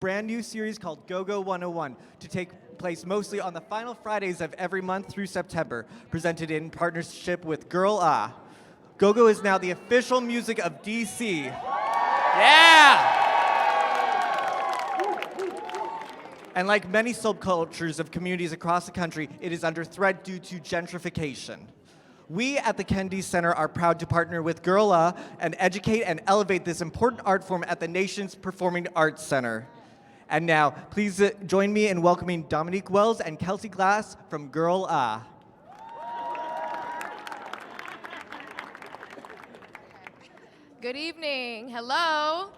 brand new series called Gogo 101 to take place mostly on the final Fridays of every month through September, presented in partnership with Girl Ah. Gogo is now the official music of DC. Yeah! And like many subcultures of communities across the country, it is under threat due to gentrification. We at the Kennedy Center are proud to partner with Girl Ah and educate and elevate this important art form at the nation's Performing Arts Center. And now, please join me in welcoming Dominique Wells and Kelsey Glass from Girl Ah. Good evening. Hello.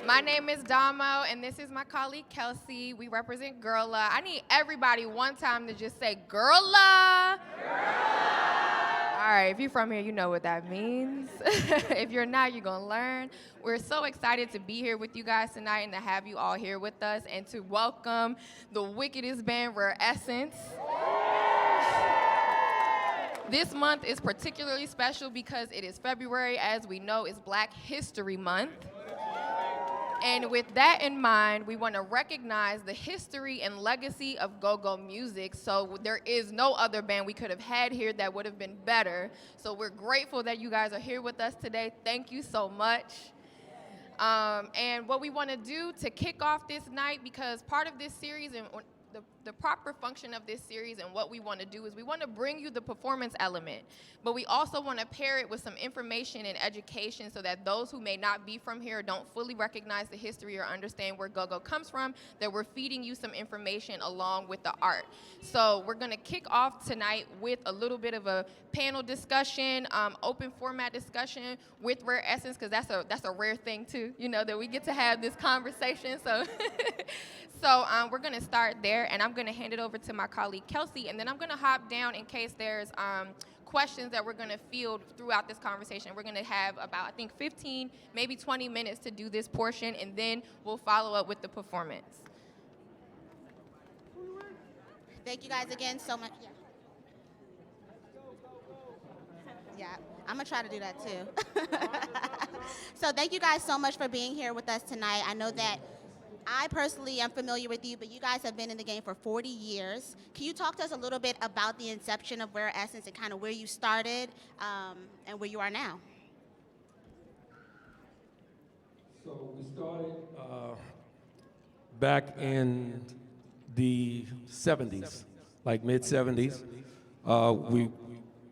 My name is Damo, and this is my colleague Kelsey. We represent Girla. I need everybody one time to just say Girla. All right, if you're from here, you know what that means. If you're not, you're going to learn. We're so excited to be here with you guys tonight and to have you all here with us and to welcome the wickedest band, Rare Essence. This month is particularly special because it is February. As we know, it's Black History Month. And with that in mind, we want to recognize the history and legacy of go-go music. So there is no other band we could have had here that would have been better. So we're grateful that you guys are here with us today. Thank you so much. And what we want to do to kick off this night, because part of this series and the proper function of this series and what we want to do is we want to bring you the performance element, but we also want to pair it with some information and education so that those who may not be from here or don't fully recognize the history or understand where go-go comes from, that we're feeding you some information along with the art. So we're going to kick off tonight with a little bit of a panel discussion, open format discussion with Rare Essence, because that's a rare thing too, you know, that we get to have this conversation. So we're going to start there, and I'm going to hand it over to my colleague Kelsey, and then I'm going to hop down in case there's questions that we're going to field throughout this conversation. We're going to have about, I think, 15, maybe 20 minutes to do this portion, and then we'll follow up with the performance. Thank you guys again so much. Yeah, I'm going to try to do that too. So thank you guys so much for being here with us tonight. I know that I personally am familiar with you, but you guys have been in the game for 40 years. Can you talk to us a little bit about the inception of Rare Essence and kind of where you started and where you are now? So we started back in the 70s, like mid-70s.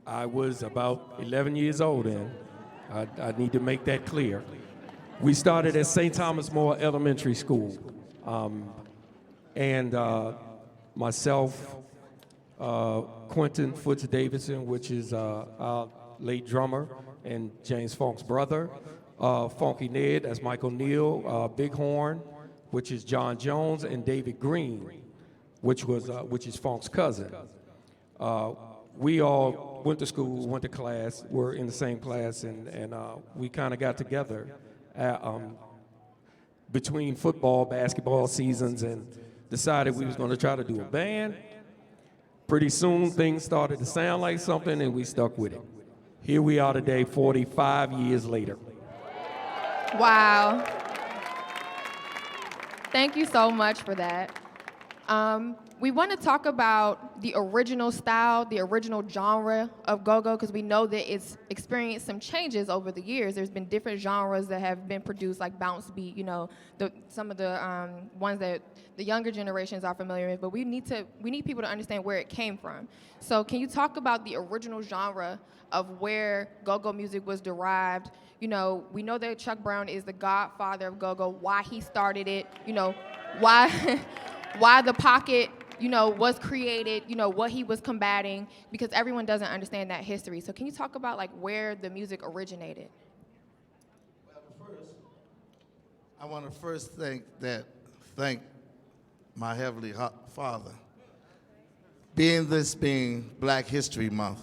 I was about 11 years old then. I need to make that clear. We started at St. Thomas More Elementary School. And myself, Quentin Foots Davidson, which is our late drummer, and James Funk's brother, Funky Ned, that's Michael Neal, Bighorn, which is John Jones, and David Green, which is Funk's cousin. We all went to school, went to class, were in the same class, and we kind of got together between football, basketball seasons, and decided we was going to try to do a band. Pretty soon things started to sound like something, and we stuck with it. Here we are today, 45 years later. Wow. Thank you so much for that. We want to talk about the original style, the original genre of go-go, because we know that it's experienced some changes over the years. There's been different genres that have been produced, like bounce beat, you know, some of the ones that the younger generations are familiar with, but we need people to understand where it came from. So can you talk about the original genre of where go-go music was derived? You know, we know that Chuck Brown is the godfather of go-go, why he started it, you know, why the pocket, you know, was created, you know, what he was combating, because everyone doesn't understand that history. So can you talk about like where the music originated? Well, first, I want to first thank my Heavenly Father. Being Black History Month,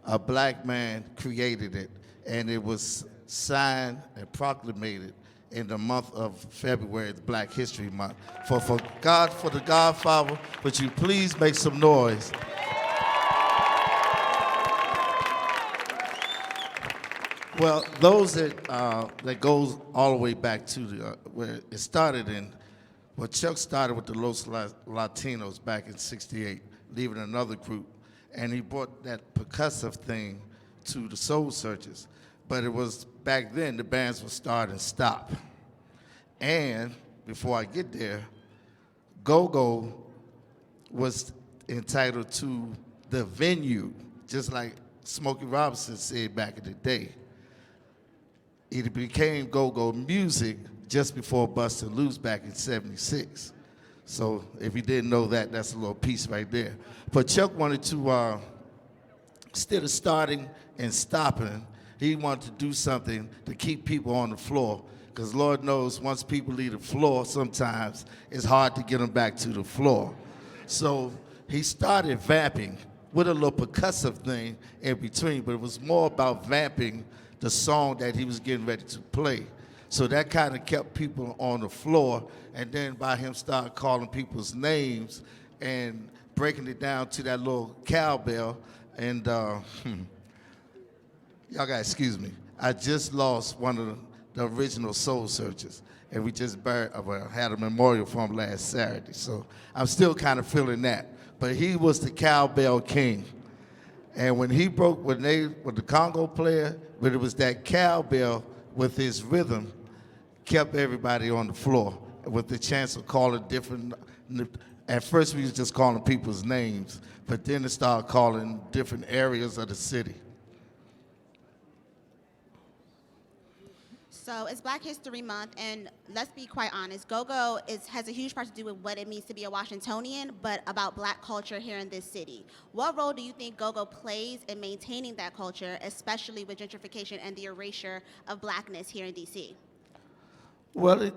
a black man created it, and it was signed and proclamated in the month of February, the Black History Month. For the Godfather, would you please make some noise? Well, those that goes all the way back to where it started in. Well, Chuck started with the Los Latinos back in '68, leaving another group, and he brought that percussive thing to the Soul Searchers. But it was back then the bands would start and stop. And before I get there, Go-Go was entitled to the venue, just like Smokey Robinson said back in the day. It became Go-Go Music just before Bust and Loose back in '76. So if you didn't know that, that's a little piece right there. But Chuck wanted to, instead of starting and stopping, he wanted to do something to keep people on the floor. Because Lord knows, once people leave the floor, sometimes it's hard to get them back to the floor. So he started vamping with a little percussive thing in between, but it was more about vamping the song that he was getting ready to play. So that kind of kept people on the floor, and then by him start calling people's names and breaking it down to that little cowbell, and y'all gotta excuse me. I just lost one of the original Soul Searchers, and we just had a memorial for him last Saturday, so I'm still kind of feeling that. But he was the cowbell king. And when he broke, with the Congo player, but it was that cowbell with his rhythm, kept everybody on the floor with the chance of calling different. At first, we was just calling people's names, but then it started calling different areas of the city. So it's Black History Month, and let's be quite honest, go-go has a huge part to do with what it means to be a Washingtonian, but about Black culture here in this city. What role do you think go-go plays in maintaining that culture, especially with gentrification and the erasure of Blackness here in D.C.? Well,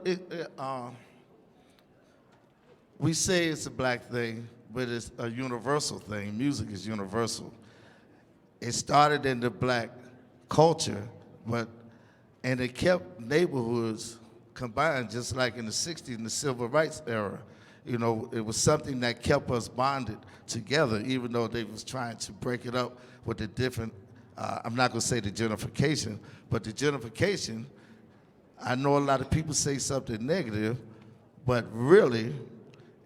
we say it's a Black thing, but it's a universal thing. Music is universal. It started in the Black culture, and it kept neighborhoods combined, just like in the '60s, in the Civil Rights era. You know, it was something that kept us bonded together, even though they was trying to break it up with the different, I'm not gonna say the gentrification, but the gentrification, I know a lot of people say something negative, but really,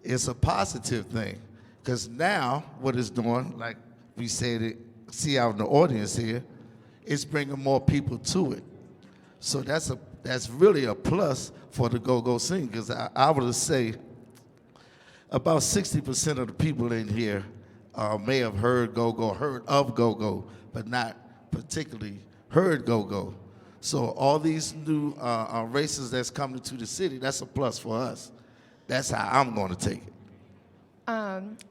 it's a positive thing. Because now, what it's doing, like we said, see out in the audience here, it's bringing more people to it. So that's really a plus for the go-go scene, because I would say about 60% of the people in here may have heard of go-go, but not particularly heard go-go. So all these new races that's coming to the city, that's a plus for us. That's how I'm going to take it.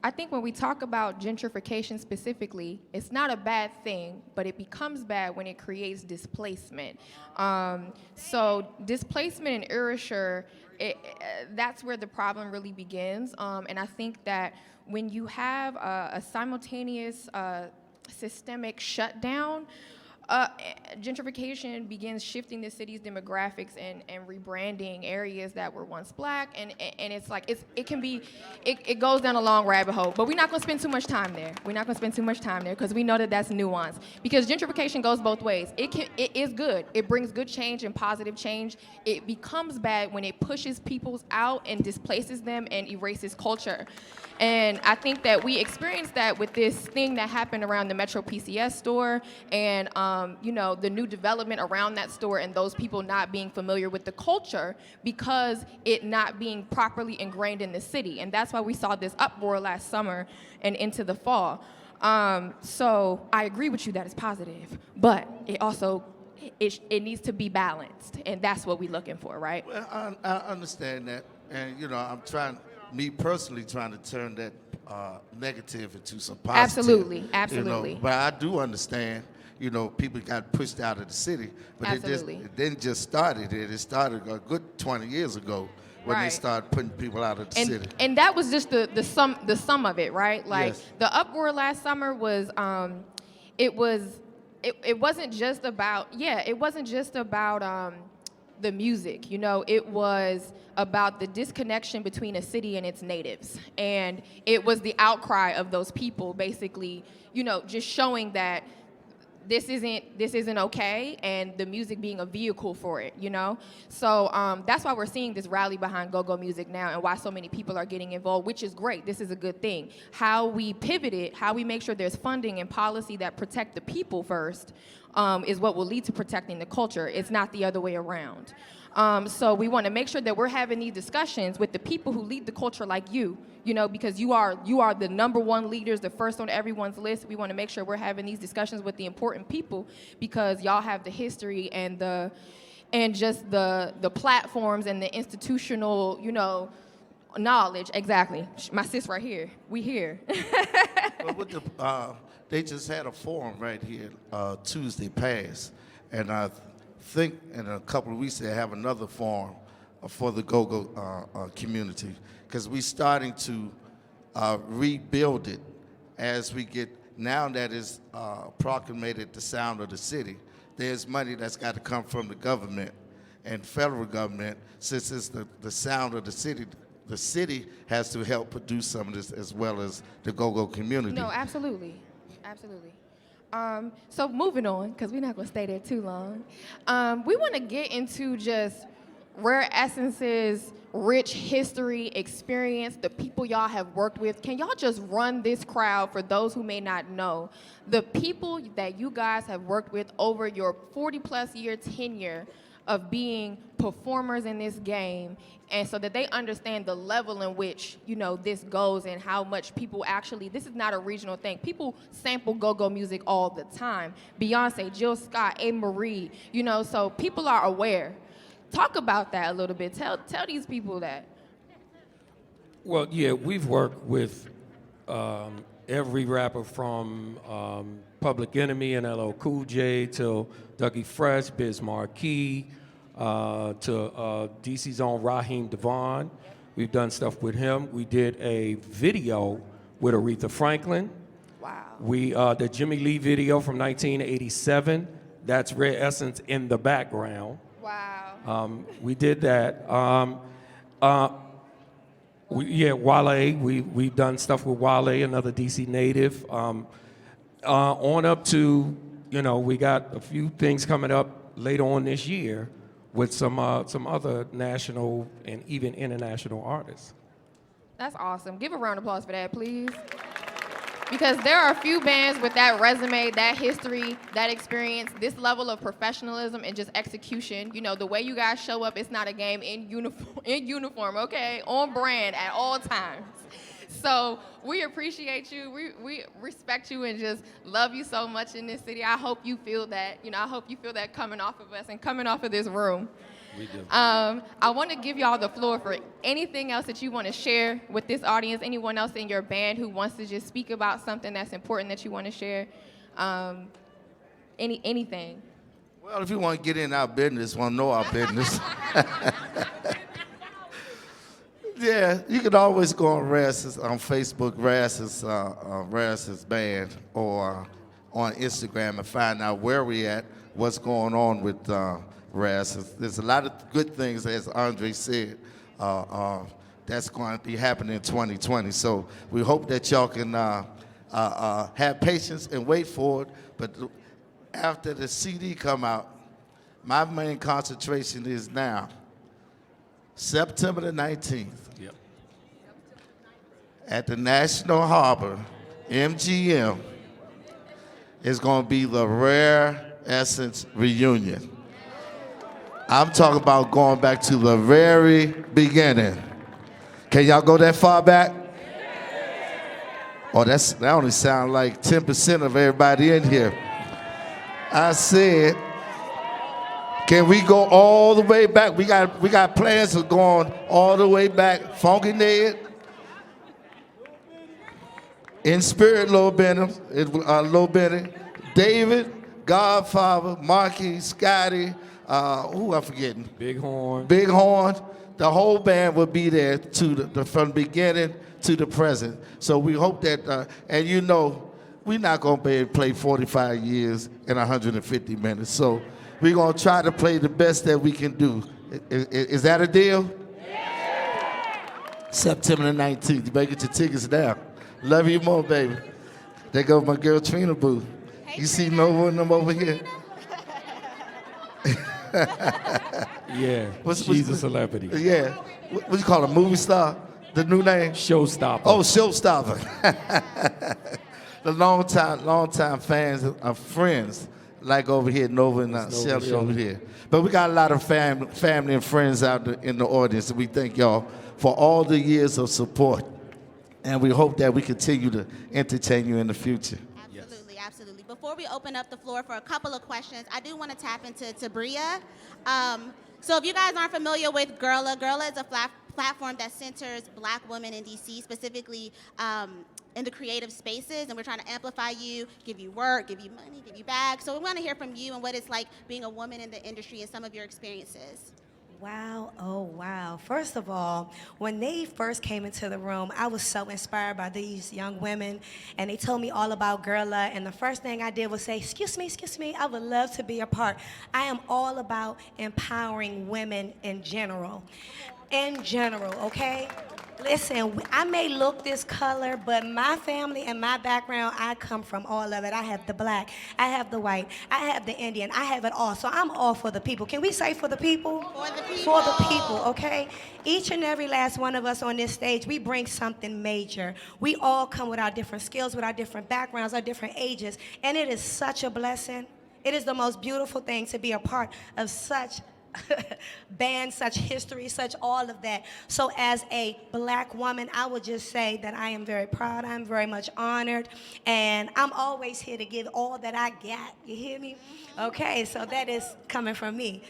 I think when we talk about gentrification specifically, it's not a bad thing, but it becomes bad when it creates displacement. So displacement and erasure, that's where the problem really begins. And I think that when you have a simultaneous systemic shutdown, gentrification begins shifting the city's demographics and rebranding areas that were once Black, and it's like it goes down a long rabbit hole. But we're not going to spend too much time there. We're not going to spend too much time there because we know that that's nuance. Because gentrification goes both ways. It is good. It brings good change and positive change. It becomes bad when it pushes people out and displaces them and erases culture. And I think that we experienced that with this thing that happened around the Metro PCS store and, the new development around that store and those people not being familiar with the culture because it not being properly ingrained in the city. And that's why we saw this uproar last summer and into the fall. So I agree with you that it's positive, but it also, it needs to be balanced. And that's what we're looking for, right? Well, I understand that. And, I'm personally trying to turn that negative into some positive. Absolutely. But I do understand, people got pushed out of the city. But it didn't just start it. It started a good 20 years ago when they started putting people out of the city. And that was just the sum of it, right? Like yes. The uproar last summer was, it wasn't just about the music, it was about the disconnection between a city and its natives. And it was the outcry of those people basically, just showing that this isn't okay, and the music being a vehicle for it, you know? So that's why we're seeing this rally behind go-go music now, and why so many people are getting involved, which is great. This is a good thing. How we pivot it, how we make sure there's funding and policy that protect the people first, is what will lead to protecting the culture. It's not the other way around. So we want to make sure that we're having these discussions with the people who lead the culture, like you know, because you are the #1 leaders, the first on everyone's list. We want to make sure we're having these discussions with the important people, because y'all have the history and just the platforms and the institutional, you know, knowledge. Exactly. My sis right here. We here. Well, with they just had a forum right here Tuesday past, and I think in a couple of weeks they have another forum for the go-go community, because we're starting to rebuild it as we get, now that it's proclamated the sound of the city. There's money that's got to come from the government and federal government, since it's the sound of the city. The city has to help produce some of this, as well as the go-go community. No, absolutely. Absolutely. So moving on, because we're not going to stay there too long. We want to get into just Rare Essence's rich history, experience, the people y'all have worked with. Can y'all just run this crowd for those who may not know? The people that you guys have worked with over your 40-plus year tenure of being performers in this game, and so that they understand the level in which, you know, this goes, and how much people actually, this is not a regional thing. People sample go-go music all the time. Beyonce, Jill Scott, A. Marie, you know, so people are aware. Talk about that a little bit. Tell these people that. Well, yeah, we've worked with every rapper from Public Enemy and LL Cool J to Dougie Fresh, Biz Marquee, to DC's own Raheem Devon. We've done stuff with him. We did a video with Aretha Franklin. Wow. The Jimmy Lee video from 1987, that's Rare Essence in the background. Wow. We did that. Wale, we've done stuff with Wale, another DC native. On up to, you know, we got a few things coming up later on this year with some other national and even international artists. That's awesome. Give a round of applause for that, please. Because there are a few bands with that resume, that history, that experience, this level of professionalism and just execution. You know, the way you guys show up, it's not a game in uniform, okay? On brand at all times. So we appreciate you. We respect you and just love you so much in this city. I hope you feel that. You know, I hope you feel that coming off of us and coming off of this room. We do. I want to give y'all the floor for anything else that you want to share with this audience. Anyone else in your band who wants to just speak about something that's important that you want to share. Anything. Well, if you want to get in our business, want to know our business. Yeah, you can always go on Rass's on Facebook, Rass's band, or on Instagram and find out where we at, what's going on with Rass's. There's a lot of good things, as Andre said, that's going to be happening in 2020. So we hope that y'all can have patience and wait for it. But after the CD come out, my main concentration is now September the 19th. Yep. At the National Harbor, MGM, is going to be the Rare Essence reunion. I'm talking about going back to the very beginning. Can y'all go that far back? Oh, that only sounds like 10% of everybody in here. I said, can we go all the way back? We got plans of going all the way back. Funky Ned, In Spirit, Lil Benny, David, Godfather, Marky, Scotty, who I'm forgetting? Big Horn. Big Horn. The whole band will be there from the beginning to the present. So we hope that, and you know, we're not going to be able to play 45 years in 150 minutes. So we're going to try to play the best that we can do. Is that a deal? Yeah. September the 19th. You better get your tickets now. Love you more, baby. There goes my girl Trina Boo. You see Nova and them over here? Yeah, What's- she's a what's- celebrity. Yeah. What you call a movie star? The new name? Showstopper. Oh, Showstopper. The long time fans are friends, like over here, Nova and Nova, Shelly yeah. over here. But we got a lot of family and friends out in the audience, and we thank y'all for all the years of support. And we hope that we continue to entertain you in the future. Absolutely, absolutely. Before we open up the floor for a couple of questions, I do want to tap into Bria. So if you guys aren't familiar with Girla, Girla is a platform that centers Black women in DC, specifically in the creative spaces, and we're trying to amplify you, give you work, give you money, give you bags. So we want to hear from you and what it's like being a woman in the industry and some of your experiences. Wow, oh wow. First of all, when they first came into the room, I was so inspired by these young women, and they told me all about Girla, and the first thing I did was say, excuse me, I would love to be a part. I am all about empowering women in general. Okay? Listen, I may look this color, but my family and my background, I come from all of it. I have the Black, I have the white, I have the Indian, I have it all. So I'm all for the people. Can we say for the people? For the people. For the people, okay? Each and every last one of us on this stage, we bring something major. We all come with our different skills, with our different backgrounds, our different ages, and it is such a blessing. It is the most beautiful thing to be a part of such band, such history, such all of that. So as a Black woman, I would just say that I am very proud, I'm very much honored, and I'm always here to give all that I got. You hear me? Okay, so that is coming from me.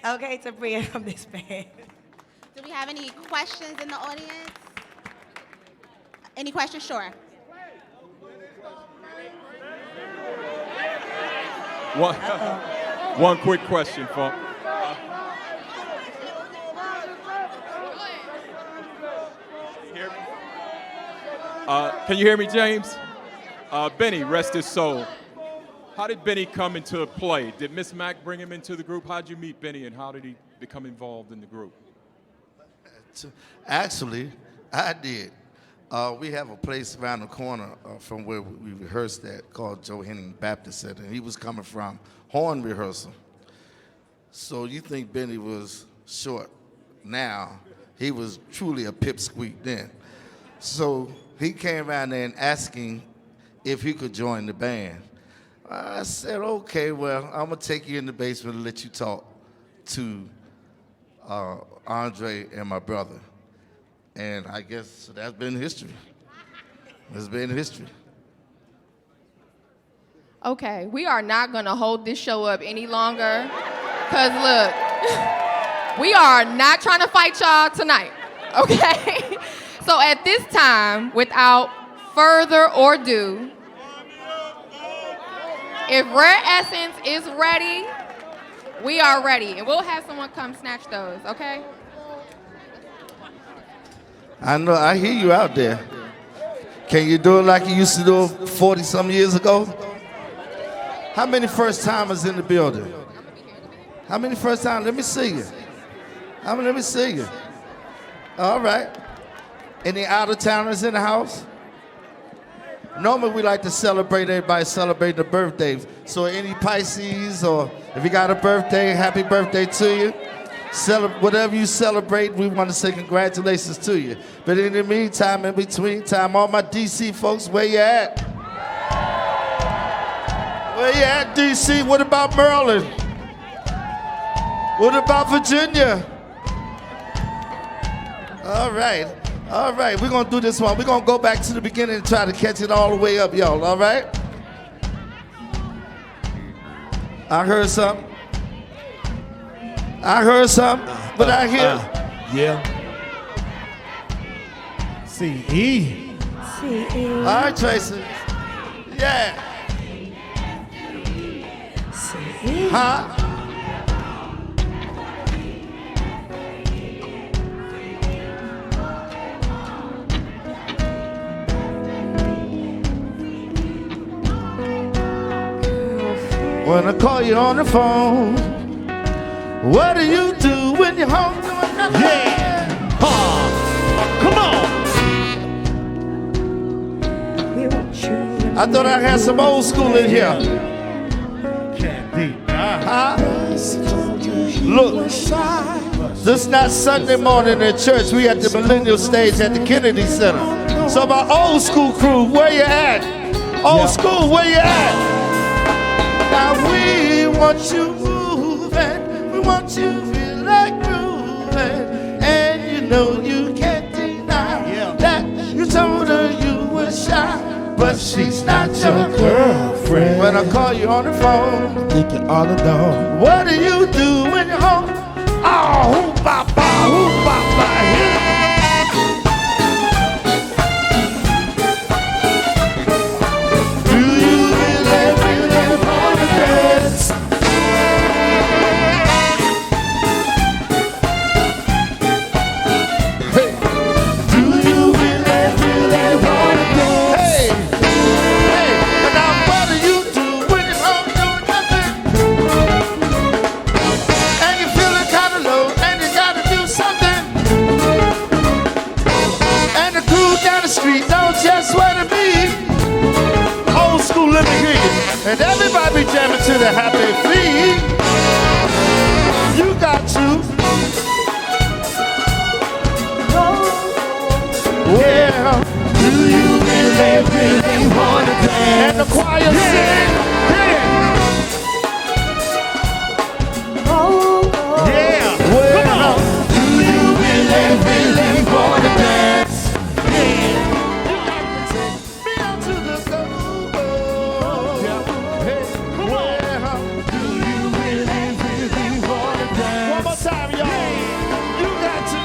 Okay, to bring from this band. Do we have any questions in the audience? Any questions? Sure. One quick question, Funk. Can you hear me, James? Benny, rest his soul. How did Benny come into play? Did Miss Mac bring him into the group? How did you meet Benny, and how did he become involved in the group? Actually, I did. We have a place around the corner from where we rehearsed at called Joe Henning Baptist Center, and he was coming from horn rehearsal. So you think Benny was short now. He was truly a pipsqueak then. So he came around there and asking if he could join the band. I said, okay, well, I'm gonna take you in the basement and let you talk to Andre and my brother. And I guess that's been history. It's been history. Okay, we are not gonna hold this show up any longer, cause look, we are not trying to fight y'all tonight, okay? So at this time, without further ado, if Rare Essence is ready, we are ready, and we'll have someone come snatch those, okay? I know, I hear you out there. Can you do it like you used to do it 40-some years ago? How many first-timers in the building? How many first-timers? Let me see you. Let me see you. All right. Any out-of-towners in the house? Normally, we like to celebrate everybody celebrating the birthdays. So any Pisces, or if you got a birthday, happy birthday to you. Whatever you celebrate, we want to say congratulations to you. But in the meantime, in between time, all my DC folks, where you at? Where you at, DC? What about Maryland? What about Virginia? All right, we're gonna do this one. We're gonna go back to the beginning and try to catch it all the way up, y'all, all right? I heard something, but I hear. Yeah. C-E. C-E. All right, Tracy. Yeah. C-E. Huh? When I call you on the phone, what do you do when you're home doing nothing? Yeah. Come on. We want you. I thought I had some old school in here. dance. Look, this not Sunday morning at church. We at the Millennium stage at the Kennedy Center. So my old school crew, where you at? Old school, where you at? Now we want you moving. We want you to feel like grooving. And you know you can't deny that you told her you were shy. But she's not your girlfriend. When I call you on the phone, Think you ought to know. what do you do when you're home? Oh, hoo-ba-ba, hoo-ba-ba, yeah. Do you really, really wanna dance? Hey. Do you really, really wanna dance? Hey. Hey. And now what do you do when you're home doing nothing? And you're feeling kind of low, and you gotta do something. And the crew down the street knows just what it means. Old school, let me hear you. And everybody jamming to the happy feet. You got to. Well, do you really, really wanna dance? And the choir sing. Yeah. Well, do you really, really wanna dance? Yeah. You got to take me out to the go-go. Hey. Well, do you really, really wanna dance? One more time, y'all. You got to.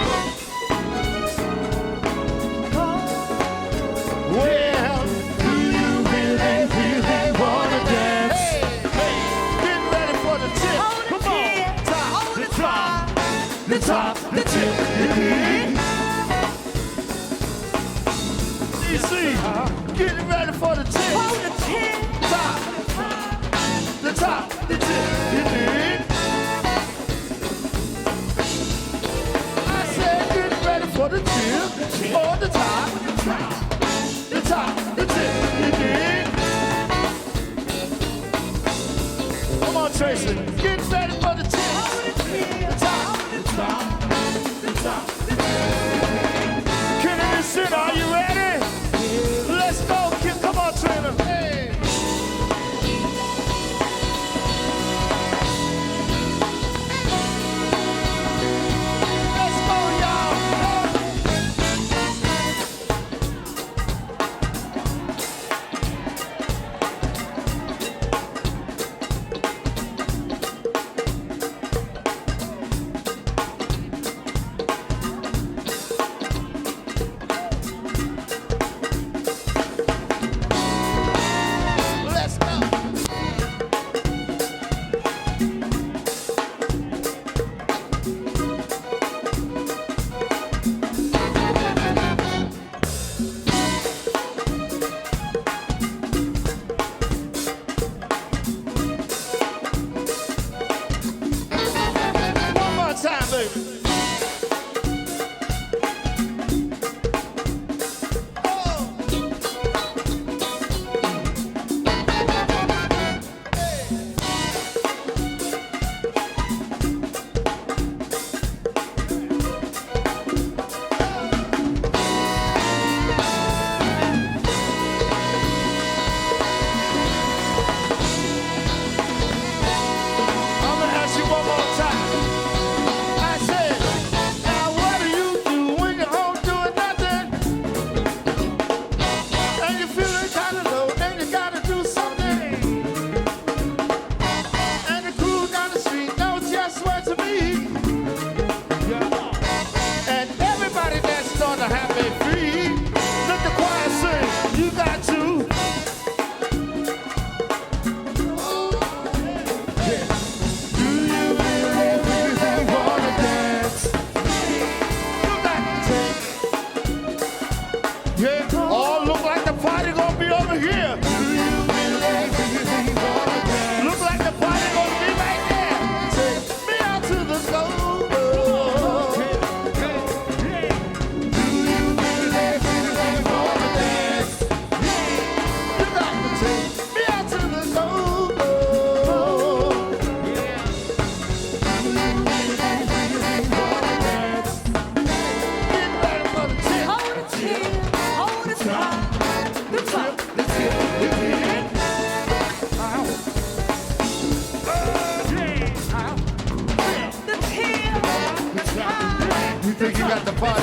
Well, do you really, really wanna dance? Hey, get ready for the tip. Come on, the top, the tip. DC, getting ready for the tip. Top, the top, the tip. I said, get ready for the tip. On the top, the top, the tip. Come on, Tracy, get ready for the tip. The top, the top, the top, the tip. Kennedy Center, are you ready? Let's go, kid. Come on, Trailer. Hey. Let's go, y'all.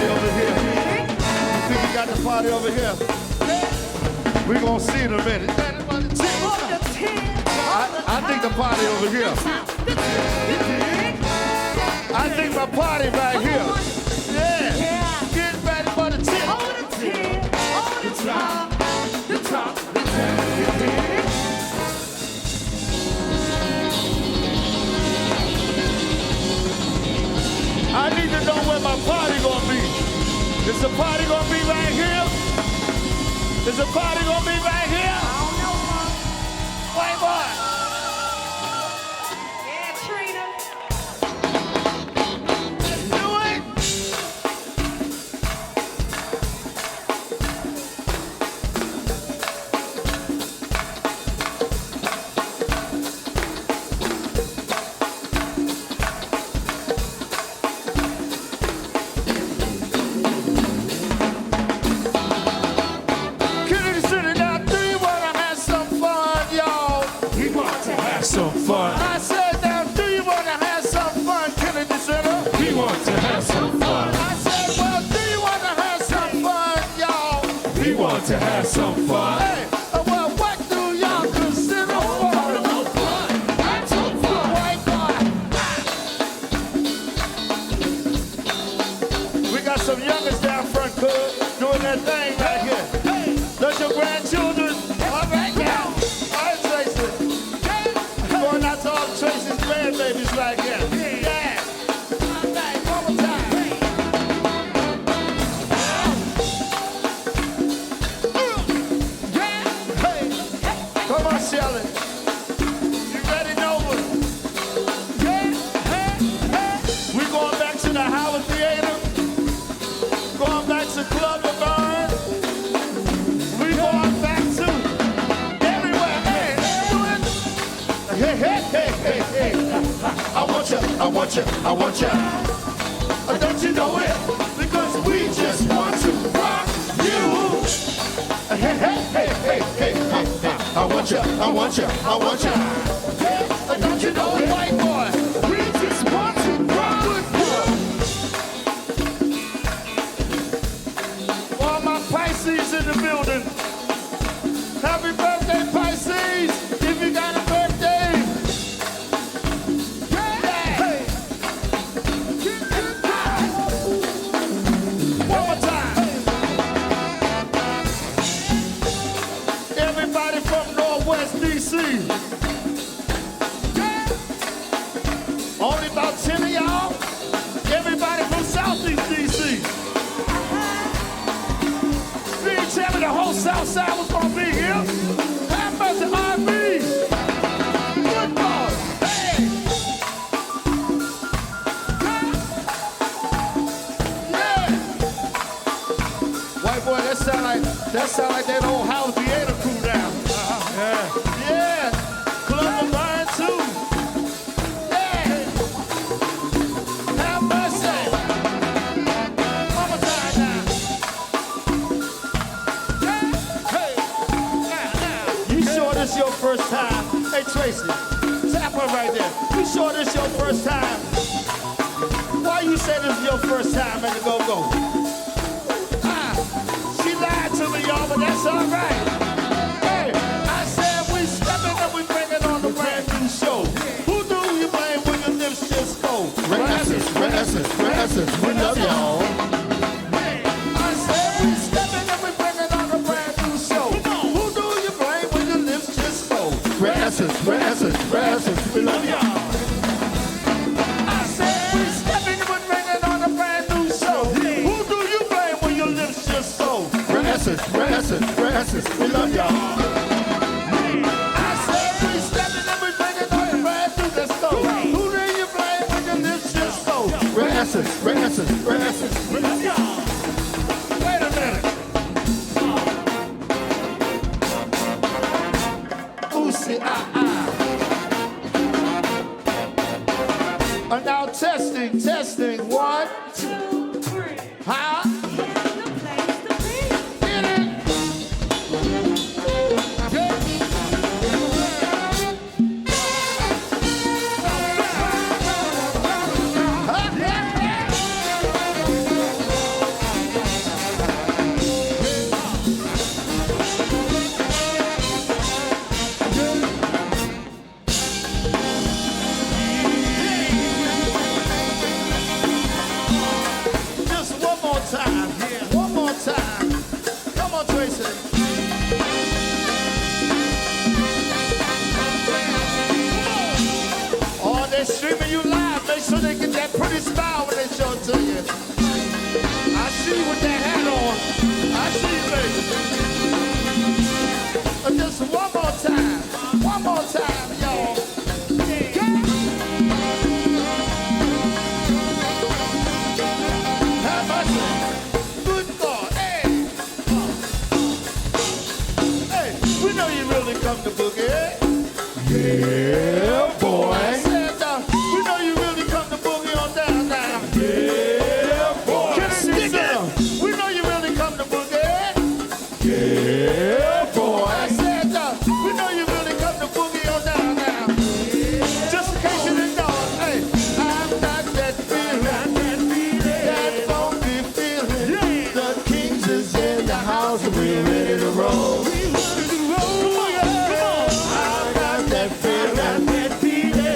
party over here? You think you got the party over here? We gonna see in a minute. I think the party over here. I think my party right here. Yeah. Get ready for the tip. The top. I need to know where my party gonna be. Is the party gonna be right here? Is the party gonna be right here? I don't know, Mom. White boy. Yeah, Trina. Let's do it. Kennedy City, now do you wanna have some fun, y'all? We want to have some fun. I said, now do you wanna have some fun, Kennedy Center? We want to have some fun. I said, well, do you wanna have some fun, y'all? We want to have some fun. Hey, well, what do y'all consider fun? That's some fun. White boy. We got some youngers down front, cuz, doing that thing right here. That's your grandchildren? All right, now. All right, Tracy. Going out to all the Tracy's grandbabies right here. Yeah. All right, one more time. Hey. Come on, Shelley. You ready, Nova? We going back to the Howard Theater. Going back to Club of Burn. We going back to everywhere. Hey, do it. Hey, hey, hey, hey, hey. I want you, I want you, I want you. Don't you know it? Because we just want to rock you. Hey, hey, hey, hey, hey, hey, hey. I want you, I want you, I want you. Don't you know it, white boy? We just want to rock with you. All my Pisces in the building. Happy birthday, Pisces, if you got a birthday. Hey. One more time. Everybody from Northwest DC. Only about 10 of y'all. Everybody from Southeast DC. You didn't tell me the whole South Side was gonna be here. Have mercy on me. Good Lord. Hey. Yeah. White boy, that sound like that old House Theater crew down. Yeah. Club of Burn too. Yeah. Have mercy. One more time now. Hey, you sure this your first time? Hey, Tracy, tap her right there. You sure this your first time? Why you say this is your first time at the Go-Go? She lied to me, y'all, but that's all right. Hey, I said we stepping and we bringing on the brand new show. Who do you blame when your lips just go? Essence, we love y'all. I said we stepping and we bringing on the brand new show. Who do you blame when your lips just go? Essence, we love y'all. I said we stepping and we bringing on a brand new show. Who do you blame when your lips just go? Essence, we love y'all. I said we stepping and we bringing on a brand new show. Who do you blame when your lips just go? Essence, we love y'all. Wait a minute. Ooh-see, now testing. 1, 2, 3. Huh? Get it? One more time, y'all. Have mercy. Good God. Hey. Hey, we know you really come to boogie. Yeah, boy. I said, we know you really come to boogie on down now. Yeah, boy. Can I stick it? We know you really come to boogie. Yeah, boy. I said, we know you really come to boogie on down now. Just in case you didn't know, hey, I've got that feeling, that funky feeling. The Kings is in the house and we're ready to roll. I've got that feeling,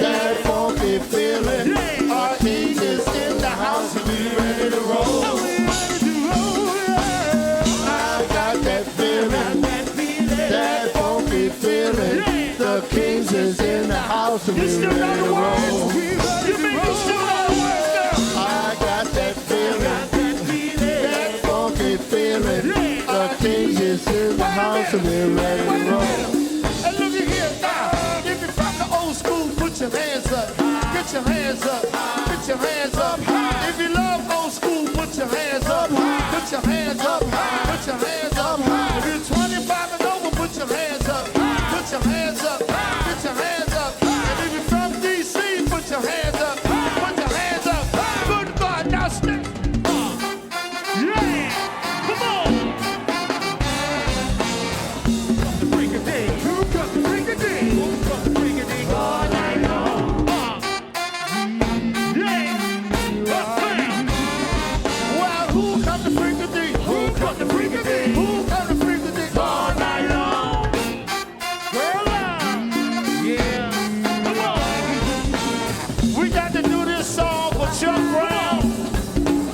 that funky feeling. Our King is in the house and we're ready to roll. I've got that feeling, that funky feeling. The Kings is in the house and we're ready to roll. I got that feeling, that funky feeling. The Kings is in the house and we're ready to roll. And look at here now, if you're from the old school, put your hands up. Get your hands up, put your hands up. If you love old school, put your hands up. Put your hands up, put your hands up. If you're 25 and over, put your hands up. Put your hands up, put your hands up. And if you're from DC, put your hands up. Put your hands up. Good God, now step. Yeah, come on. Bring a day. Who got the bring a day? Who got the bring a day? All night long. Well, who come to bring a day? Who come to bring a day? Who come to bring a day? All night long. Well, yeah. Come on. We got to do this song for Chuck Brown.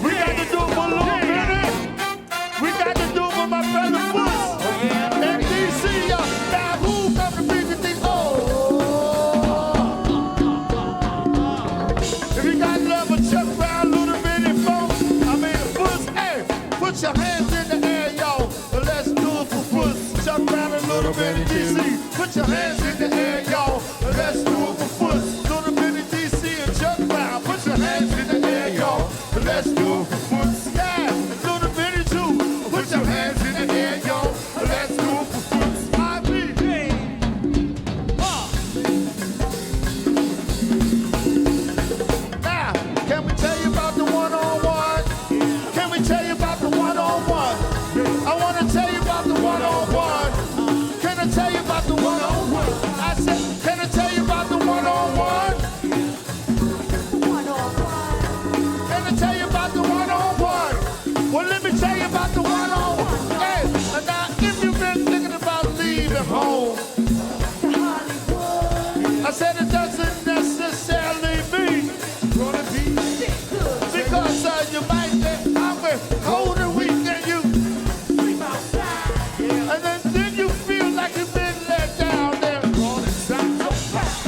We got to do it for Lil Benny. We got to do it for my brother Foots. And DC, now who come to bring the thing? If you got love for Chuck Brown, Little Benny folks, Foots, hey, put your hands in the air, y'all. Let's do it for Foots, Chuck Brown and Little Benny DC. Put your hands in the air, y'all. Let's do it for Foots, Little Benny DC and Chuck Brown. Put your hands in the air, y'all. Let's do it for Foots. Yeah, and Little Benny too. Put your hands in the air, y'all. Let's do it for Foots. Now, can we tell you about the one-on-one? Can we tell you about the one-on-one? I want to tell you about the one-on-one. Can I tell you about the one-on-one? I said, can I tell you about the one-on-one? Can I tell you about the one-on-one? Well, let me tell you about the one-on-one. Hey, and now if you've been thinking about leaving home, I said it doesn't necessarily mean gonna be because you might be hungry, cold and weak, and you sleep outside, and then you feel like you've been let down there.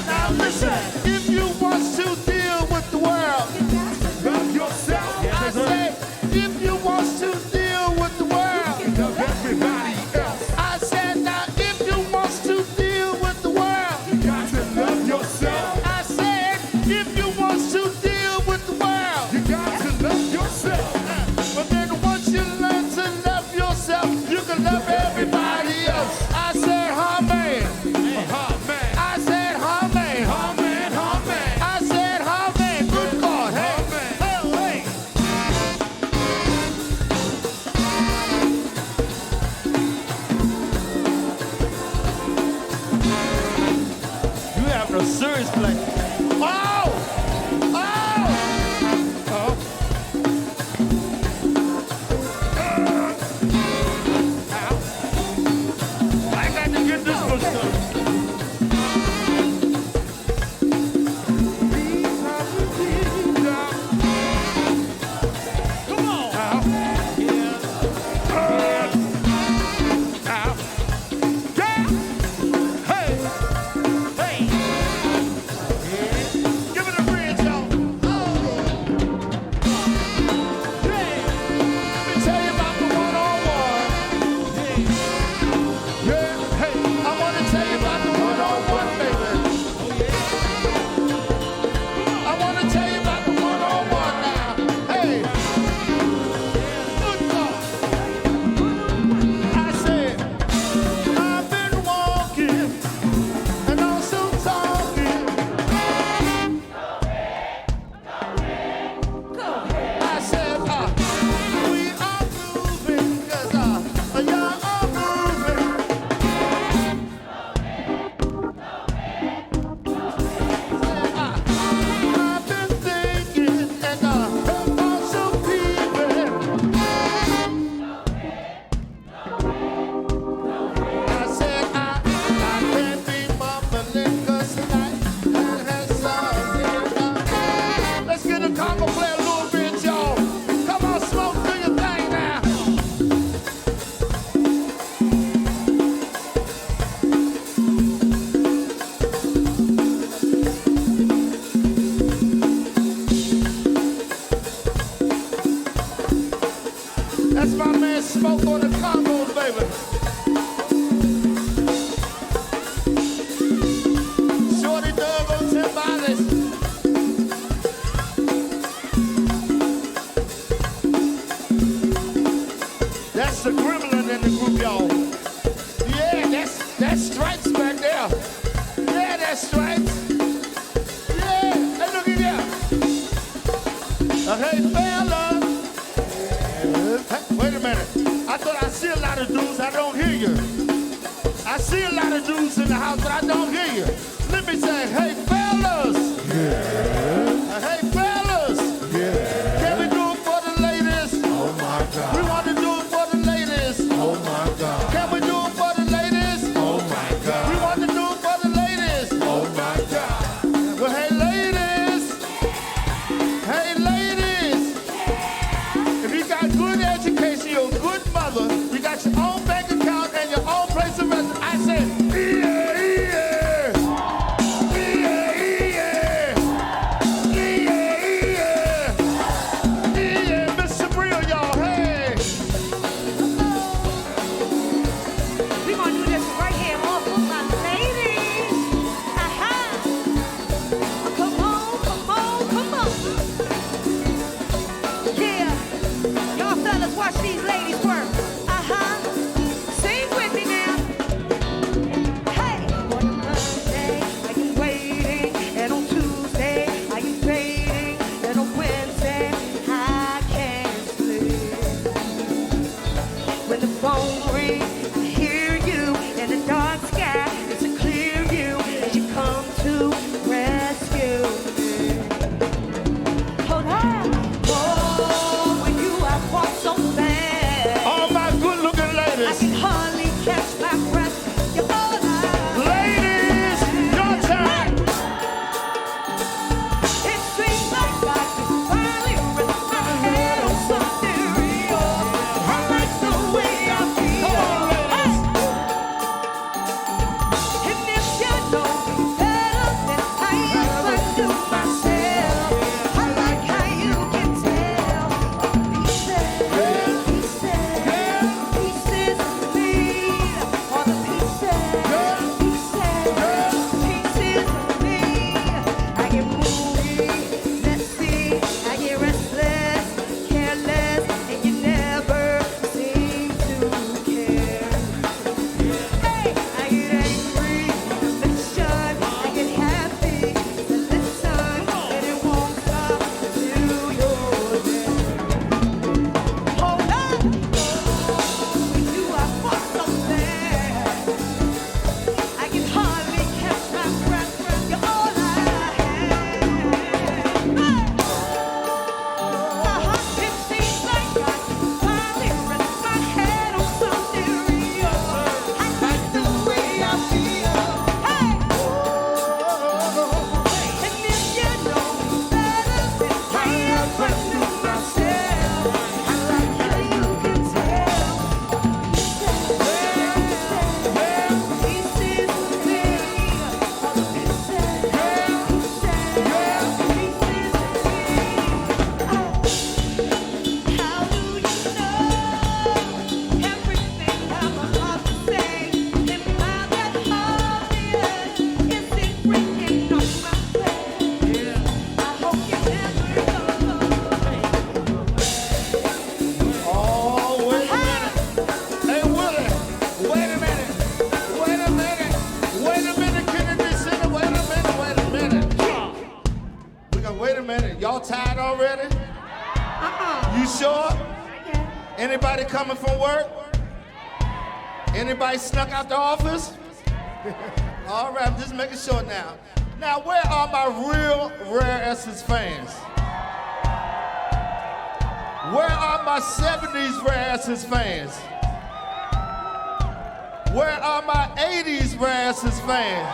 Now listen, if you want to deal with the world, love yourself. I say, if you want to deal with the world, love everybody else. I said, now if you want to deal with the world, you got to love yourself. I said, if you want to deal with the world, you got to love yourself. But then once you learn to love yourself, you can love everybody else. I said, huh, man. I said, huh, man. I said, huh, man. Good God. Hey. You having a serious play. Oh! I got to get this one started. Come on. Yeah. Hey. That's the gremlin in the group, y'all. Yeah, that's Stripes back there. Yeah, that's Stripes. Yeah, hey, look at there. Hey, fella. Hey, wait a minute. I thought I see a lot of dudes. I don't hear you. I see a lot of dudes in the house, but I don't hear you. Let me say, hey, fellas. Yeah. Hey, fellas. Yeah. Can we do it for the ladies? Oh, my God. We want to do it for the ladies. Oh, my God. Can we do it for the ladies? Oh, my God. We want to do it for the ladies. Oh, my God. Well, hey, ladies. Hey, ladies. If you got good education, you're a good mother, you got your own bank account and your own place of residence, I said, yeah, yeah. Yeah, yeah. Yeah, yeah. Yeah, Mr. Real, y'all, hey. We're gonna do this right here, all for my ladies. Aha. Come on, come on, come on. Yeah. Y'all fellas, watch these ladies work. Uh-huh. Sing with me now. Hey. On Monday, I am waiting, and on Tuesday, I am waiting, and on Wednesday, I can't sleep. When the phone rings, I hear you in the dark sky. It's a clear view as you come to rescue me. Hold on. Oh, when you I walk so fast, All my good-looking I ladies. can hardly catch my breath. You're all I. Ladies, your time. It seems like I can finally rest my head on something real. I like the way I feel. Come on, ladies. And if you know me better than I ever knew myself, I like how you can tell pieces of me, all the pieces of me. I get moody, messy, I get restless, careless, and you never seem to care. Hey, I get angry, affliction, I get happy, to listen, and it won't stop till you're there. Hold up, with you I walk so fast, I can hardly catch my breath. You're all I have. It seems like I can finally rest my head on something real. I like the way I feel. Hey, and if you know me better than I ever knew myself, I like how you can tell pieces of me, all the pieces of me. How do you know everything I'm about to say? Am I that obvious? Is it breaking on my face? I hope you never know. Oh, wait a minute. Hey, Willie, wait a minute. Wait a minute. Wait a minute, Kennedy Center. Wait a minute. We got, wait a minute. Y'all tired already? You sure? Anybody coming from work? Anybody snuck out the office? All right, I'm just making sure now. Now, where are my real Rare Essence fans? Where are my 70s Rare Essence fans? Where are my 80s Rare Essence fans?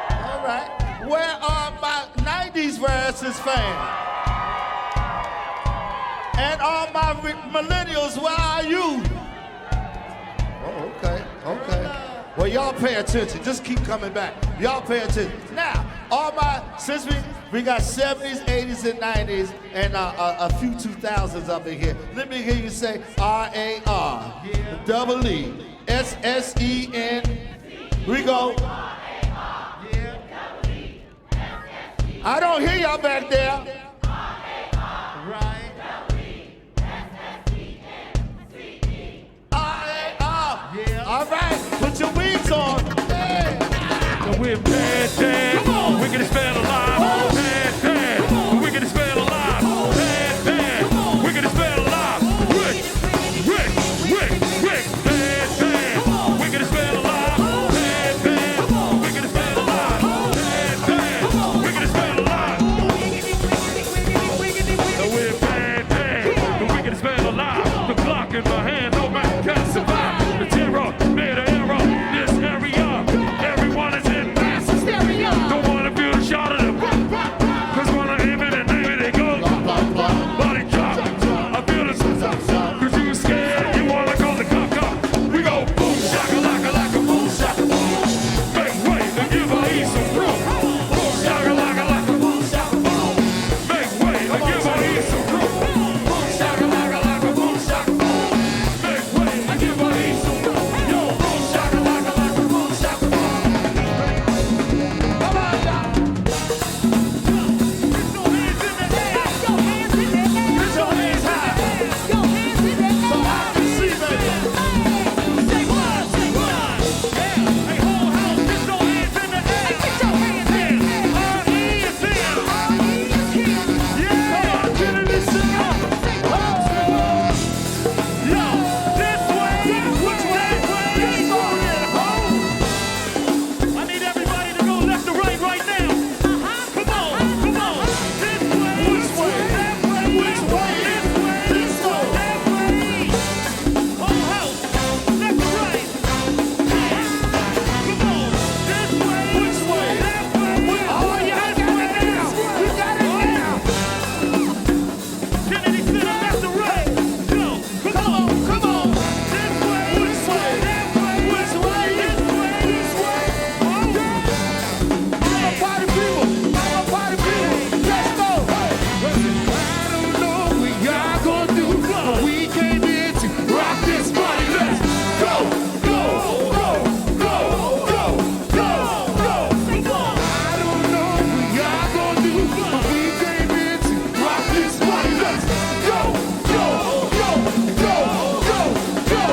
All right. Where are my 90s Rare Essence fans? And all my millennials, where are you? Oh, okay. Well, y'all pay attention. Just keep coming back. Y'all pay attention. Now, since we got 70s, 80s, and 90s, and a few 2000s up in here, let me hear you say RAREESSEN. We go. I don't hear y'all back there. Right. we're bad, bad. Come on. Wickedest band alive. Bad, bad. Wickedest band alive. Bad, bad. Wickedest band alive. Wick, wick, wick, wick. Bad, bad. Wickedest band alive. Bad, bad. Wickedest band alive. Bad, bad. Wickedest band alive. We're bad, bad. The wickedest band alive. The Glock in my hand, no man can survive. The terror made an error. This area, everyone is in mass hysteria. Don't wanna feel the shot of them. Cause when I aim it and name it, they go. Body drop. I feel it. Cause you scared, you wanna call the cop cop. We go boom, shaka, laka, laka, boom, shaka, boom. Make way to give her ease some room. Boom, shaka, laka, laka, boom, shaka, boom. Make way to give her ease some room. Boom, shaka, laka, laka, boom, shaka, boom. Make way to give her ease some room. Yo, boom, shaka, laka, laka, boom, shaka, boom. Come on, now. Put your hands high. So I can see, baby. Say what? Say what? Yeah. Hey, whole house, get your hands in the air. Get your hands in the air. R.E. is here. R.E. is here. Yeah. Come on, get in this shit. Yo, this way. Which way? Let's go then, ho. I need everybody to go left to right right now. Come on, come on. This way. Which way? That way. Which way? This way. This way. That way. Whole house. Left to right. Yeah. Come on. This way. Which way? That way. Oh, you got it now. You got it now. Kennedy Center, left to right. Go. Come on. Come on. This way. Which way? That way. Which way? This way. This way. Oh, yeah. I'm a party people. I'm a party people. Let's go. Listen, I don't know what y'all gonna do, but we came here to rock this party. Let's go, go, go, go, go, go, go. I don't know what y'all gonna do, but we came here to rock this party. Let's go, go, go, go, go,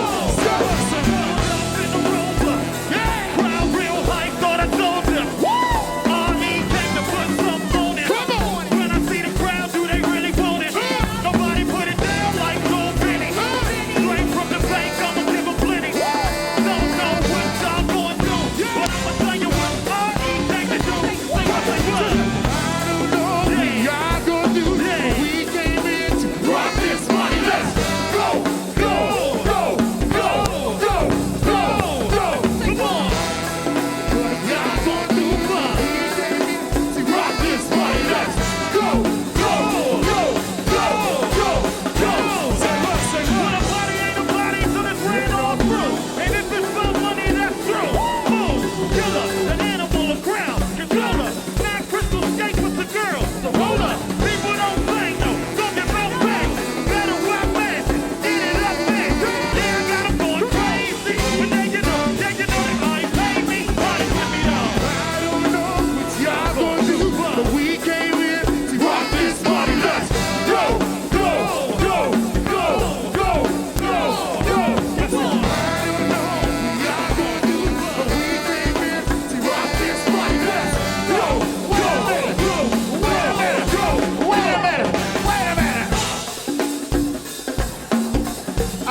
go. Yeah, crowd real hype, thought I told them. R.E. came to put something on it. Come on. When I see the crowd, do they really want it? Nobody put it down like Gold Penny. Straight from the bank, I'ma give 'em plenty. Don't know what y'all going through, but I'ma tell you what R.E. came to do. Say what, say what? I don't know what y'all gonna do, but we came in to rock this party. Let's go, go, go, go, go, go, go. Come on. What y'all gonna do, but we came in to rock this party. Let's go, go, go, go, go, go. Say what, say what? When a party ain't a party till it's ran all through. And if it's some money, that's true. Boom, killer, an animal, a crowd, controller. Now crystal skate with the girl, the roller. People don't play, no, don't get no pay. Better rock fast, eat it up fast. Yeah, I got 'em going crazy. But then you know they might pay me. Party with me though. I don't know what y'all gonna do, but we came in to rock this party. Let's go, go, go, go, go, go, go. Come on. I don't know what y'all gonna do, but we came in to rock this party. Let's go, go, go. Wait a minute, go. Wait a minute, wait a minute.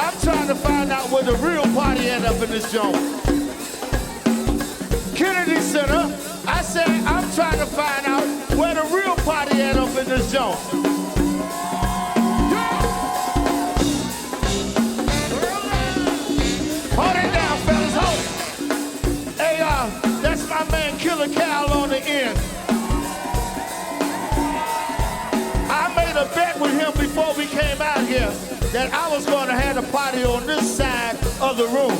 I'm trying to find out where the real party end up in this joint. Kennedy Center. I said I'm trying to find out where the real party end up in this joint. Hold it down, fellas, hold it. Hey, that's my man Killer Cal on the end. I made a bet with him before we came out here that I was going to have a party on this side of the room.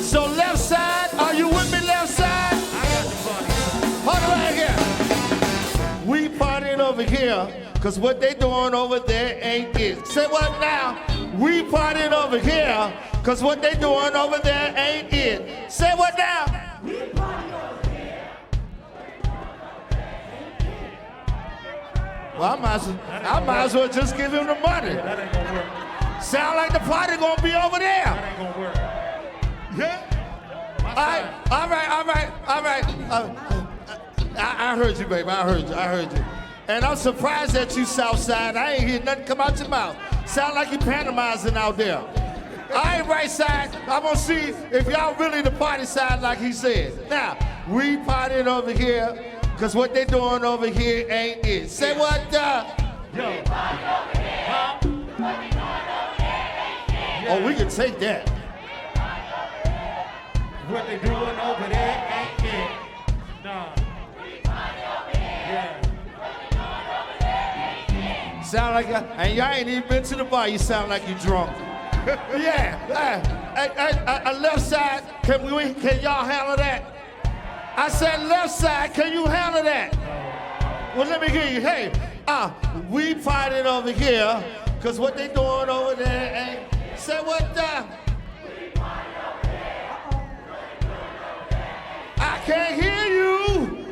So left side, are you with me, left side? I got the party. Hold it right here. We partying over here, because what they doing over there ain't it. Say what now? We partying over here, because what they doing over there ain't it. Say what now? We partying over here. Well, I might as well just give him the money. That ain't gonna work. Sound like the party gonna be over there. That ain't gonna work. Yeah. All right. I heard you, baby. I heard you. And I'm surprised at you, Southside. I ain't hear nothing come out your mouth. Sound like you pantomizing out there. All right, right side. I'm gonna see if y'all really the party side like he said. Now, we partying over here, cause what they doing over here ain't it. Say what the? Yo. Huh? Oh, we can take that. What they doing over there ain't it. Nah. Yeah. Sound like, and y'all ain't even been to the bar, you sound like you drunk. Yeah, left side, can y'all handle that? I said left side, can you handle that? Well, let me hear you. Hey, we partying over here, cause what they doing over there ain't. Say what the? I can't hear you.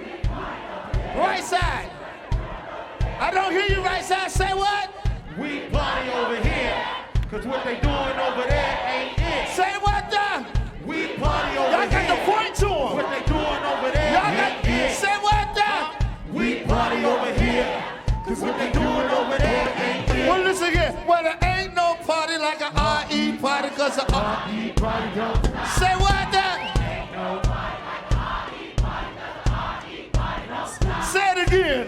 Right side. I don't hear you, right side. Say what? We party over here, cause what they doing over there ain't it. Say what the? We party over Y'all here. got the point to them. What they doing over there Y'all got, ain't it. say what the? We party over here, cause what they doing over there ain't it. Well, listen here. Well, there ain't no party like a R.E. party, cause a R.E. party don't. Say what the? Say it again.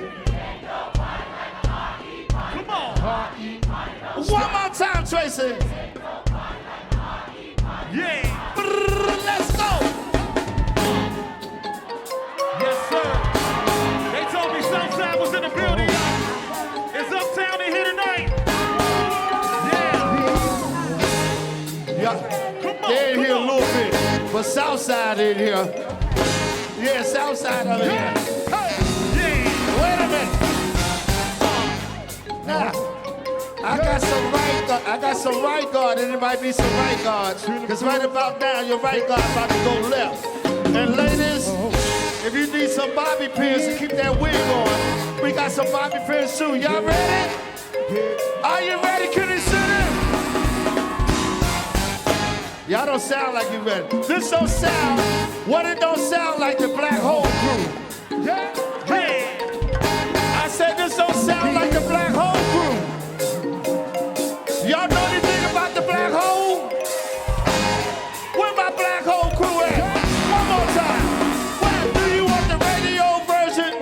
Come on. One more time, Tracy. Yeah. Let's go. Yes, sir. They told me Southside was in the building. It's Uptown in here tonight. Yeah. Come on. They in come here a on. little bit, but Southside in here. Yeah, Southside over here. Yeah. Wait a minute. Now, I got some right guard, and it might be some right guards. Because right about now, your right guard about to go left. And ladies, if you need some bobby pins to keep that wig on, we got some bobby pins too. Y'all ready? Are you ready? Can you sit in? Y'all don't sound like you ready. This don't sound, what it don't sound like the Black Hole Crew. Yeah. Hey. I said this don't sound like the Black Hole Crew. Y'all know anything about the Black Hole? Where my Black Hole Crew at? One more time. Well, do you want the radio version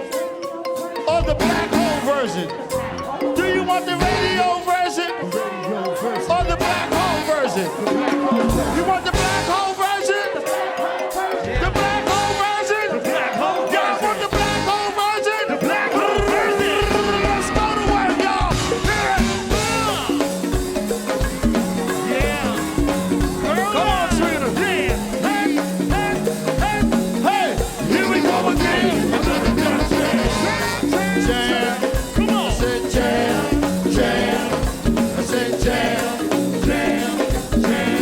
or the Black Hole version? Do you want the radio version or the Black Hole version? You want the Black Hole version? The Black Hole version? The Black Hole Y'all version. want the Black Hole version? The Black Hole version. Let's go to work, y'all. Yeah. Come on, Trina. Yeah. Hey, here we go again. Jam. Come I on. said jam, jam. I said jam, jam, jam.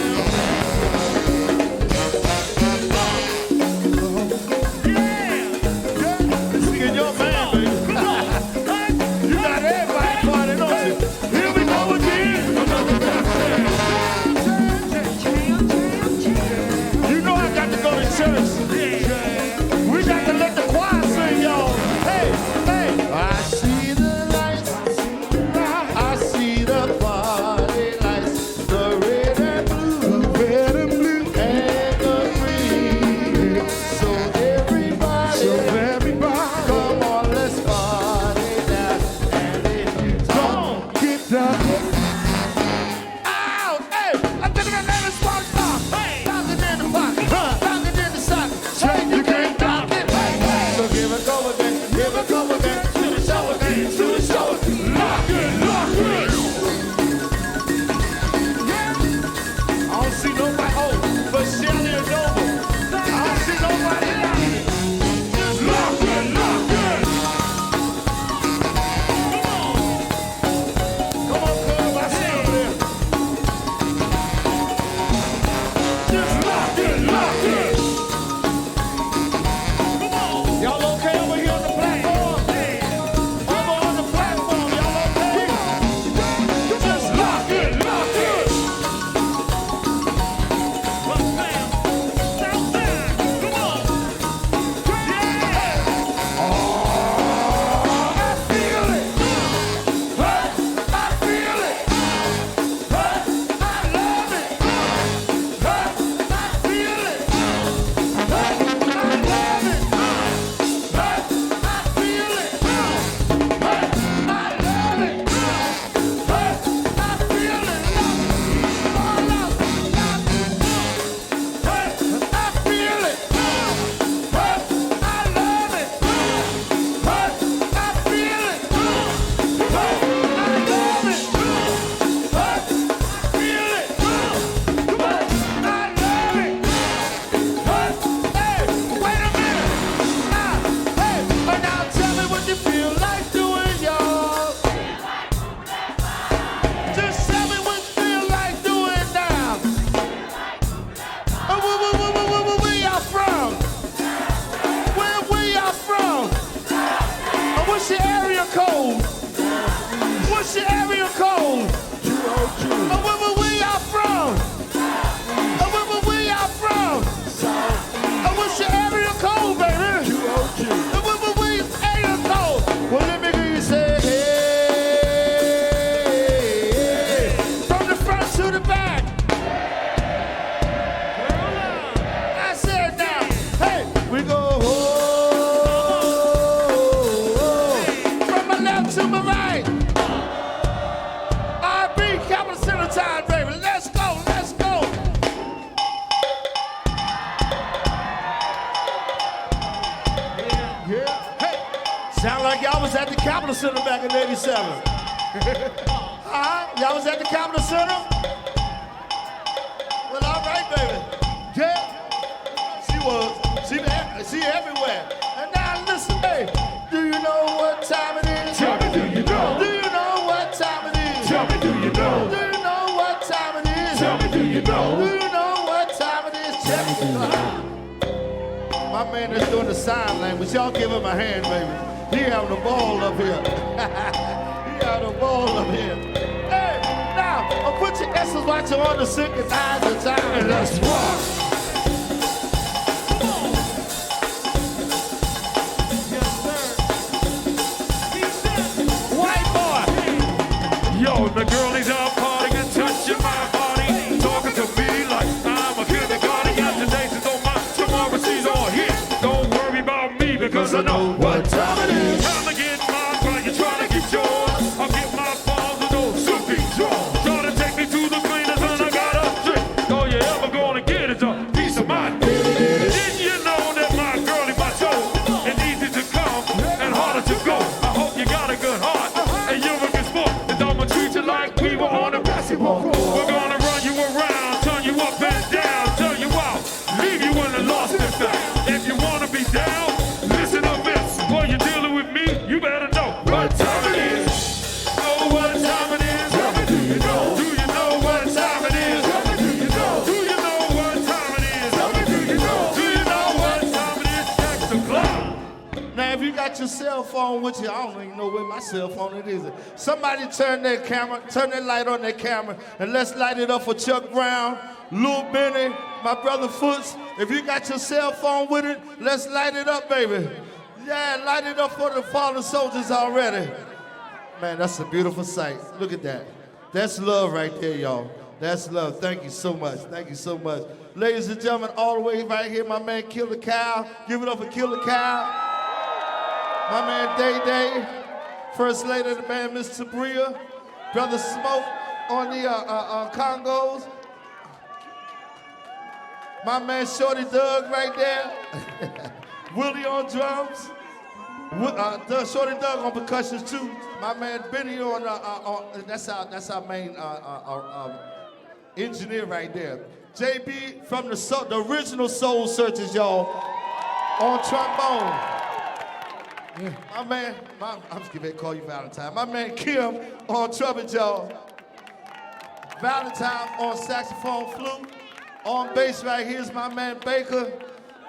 was at the Capitol Center back in '87. Y'all was at the Capitol Center? Well, all right, baby. Yeah, she was. She everywhere. And now listen, hey, do you know what time it is? Tell me, do you know? Do you know what time it is? Tell me, do you know? Do you know what time it is? Tell me, do you Do know? you know what time it is? Tell me, do you know? My man is doing the sign language. Y'all give him a hand, baby. He having a ball up here. He having a ball up here. Hey, now, put your S's watch on the sickest eyes of time. And let's rock. White boy. Yo, the girlies out partying and touching my body, talking to me like I'm a kindergarten. Yesterday she's on mine, tomorrow she's on his. Don't worry about me because I know what time it is. Time to get mine while you're trying to get yours. I'll get my balls with those silky jaws. Try to take me to the cleaners and I got a trick. All you ever gonna get is a piece of mine. Didn't you know that my girlie, my soul, is easy to come and harder to go? I hope you got a good heart and you're a good sport. And I'ma treat you like we were on a basketball court. We're gonna run you around, turn you up and down, turn you out, leave you in the lost and found. If you wanna be down, listen up this. While you're dealing with me, you better know what time it is. Know what time it is? Tell me, do you know? Do you know what time it is? Tell me, do you know? Do you know what time it is? Tell me, do you know? Do you know what time it is? Check the clock. Now, if you got your cell phone with you, I don't even know where my cell phone it is. Somebody turn their camera, turn their light on their camera, and let's light it up for Chuck Brown, Lil Benny, my brother Foots. If you got your cell phone with it, let's light it up, baby. Yeah, light it up for the fallen soldiers already. Man, that's a beautiful sight. Look at that. That's love right there, y'all. That's love. Thank you so much. Thank you so much. Ladies and gentlemen, all the way right here, my man Killer Cow. Give it up for Killer Cow. My man Day Day. First lady, the man Miss Sabria. Brother Smoke on the Congos. My man Shorty Doug right there. Willie on drums. Shorty Doug on percussion too. My man Benny on that's our main engineer right there. JB from the original Soul Searchers, y'all, on trombone. My man, I'm just gonna call you Valentine. My man Kim on trumpet, y'all. Valentine on saxophone, flute. On bass right here is my man Baker.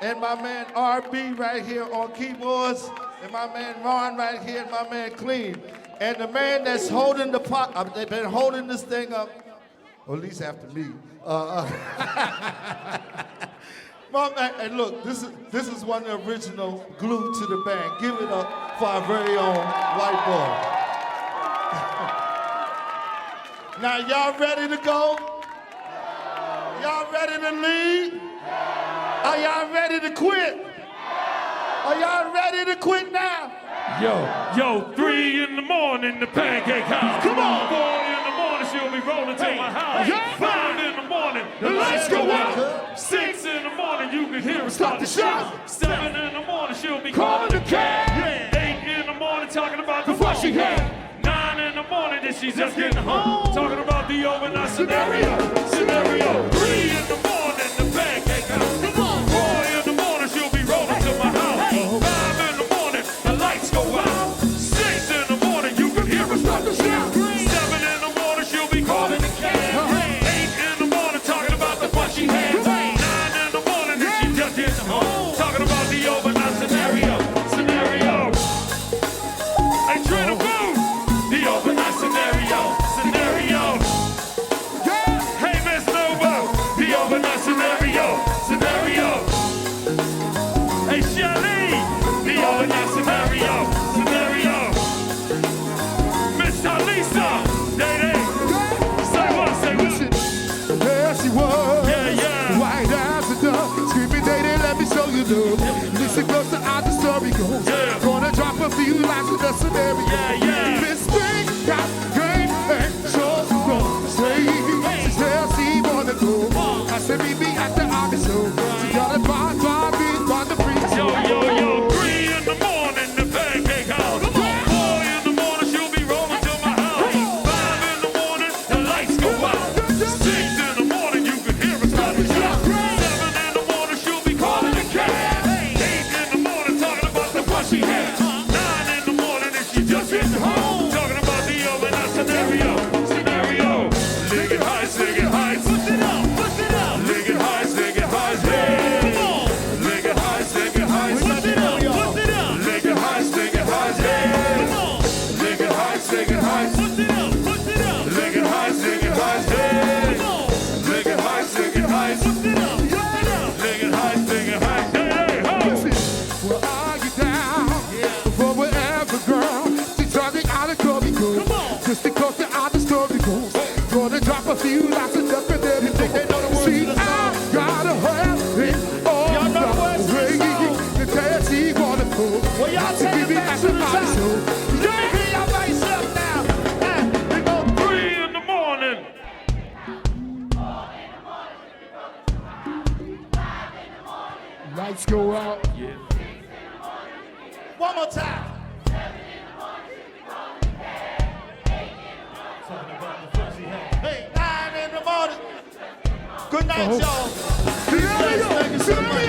And my man RB right here on keyboards. And my man Ron right here, and my man Clean. And the man that's holding the pot, they've been holding this thing up, or at least after me. My man, and look, this is one of the original glue to the band. Give it up for our very own white boy. Now, y'all ready to go? Y'all ready to leave? Are y'all ready to quit? Are y'all ready to quit now? Yo, 3 in the morning, the pancake house. Come on. 4 in the morning, she'll be rolling to my house. 5 in the morning, the lights go out. 6 in the morning, you can hear her start to shout. 7 in the morning, she'll be calling the cab. 8 in the morning, talking about the what she had. 9 in the morning, then she's just getting home. Talking about the overnight scenario. 3 in the morning, the pancake house. 4 in the morning, she'll be rolling to my house. 5 in the morning, the lights go out. 6 in the morning, you can hear her start to shout. 7 in the morning, she'll be calling the cab. 8 in the morning, talking about the fun she had. 9 in the morning, then she just gets home. Talking about the overnight scenario. Hey, Trina Boo, the overnight scenario. Hey, Miss Novo, the overnight scenario. Hey, Shelly, the overnight scenario. Miss Talisa, Day. Say what? There she was. Yeah. White as a dove. Screaming, Day, let me show you love. Listen close to how the story goes. Yeah. Gonna drop a few lines with the scenario. Yeah. This thing got great and so say she said she wanna go. I said meet me at the office so she got a drive in on the free. Yo, 3 in the morning, the pancake house. 4 Singing heights. Singing heights, singing heights. Hey, hey, ho! Well, are you down for wherever, girl? She's driving out of Cubby Go. Just because you're out of story goes. Gonna drop a few lots of stuff and then you think they know the words. See, I gotta have it all. Y'all know the words to the song. The tell she wanna go. Well, y'all take it back to the top. Let me hear y'all by yourself now. We go 3 in the morning. Lights go out. Yeah. One more time. Hey, 9 in the morning. Good night, y'all. Thank you so much.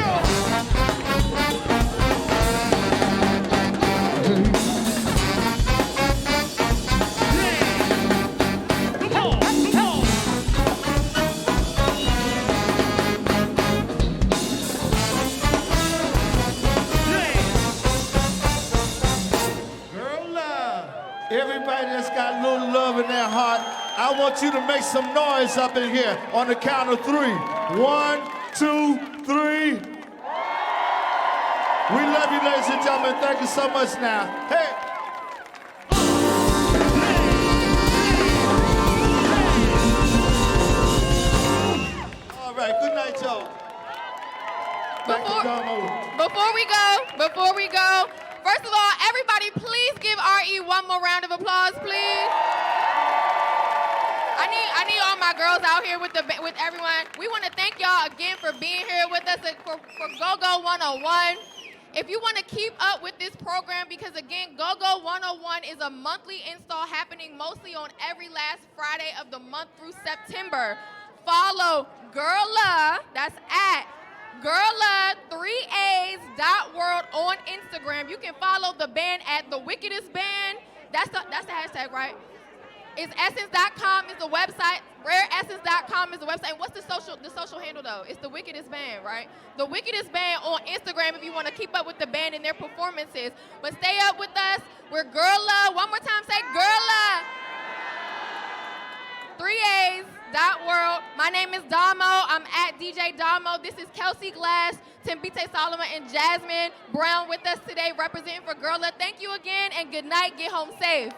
Girl love. Everybody that's got a little love in their heart, I want you to make some noise up in here on the count of 3. 1, 2, 3. We love you, ladies and gentlemen. Thank you so much now. Hey. All right, good night, y'all. Before we go, first of all, everybody please give RE one more round of applause, please. I need all my girls out here with everyone. We want to thank y'all again for being here with us for GoGo 101. If you want to keep up with this program, because again, GoGo 101 is a monthly install happening mostly on every last Friday of the month through September. Follow Girla, that's at Girla3As.world on Instagram. You can follow the band at The Wickedest Band. That's the hashtag, right? It's essence.com is the website. Rareessence.com is the website. What's the social handle though? It's The Wickedest Band, right? The Wickedest Band on Instagram if you want to keep up with the band and their performances. But stay up with us. We're Girla. One more time, say Girla. 3As.world. My name is Damo. I'm at DJ Damo. This is Kelsey Glass, Timbite Solomon, and Jasmine Brown with us today representing for Girla. Thank you again and good night. Get home safe.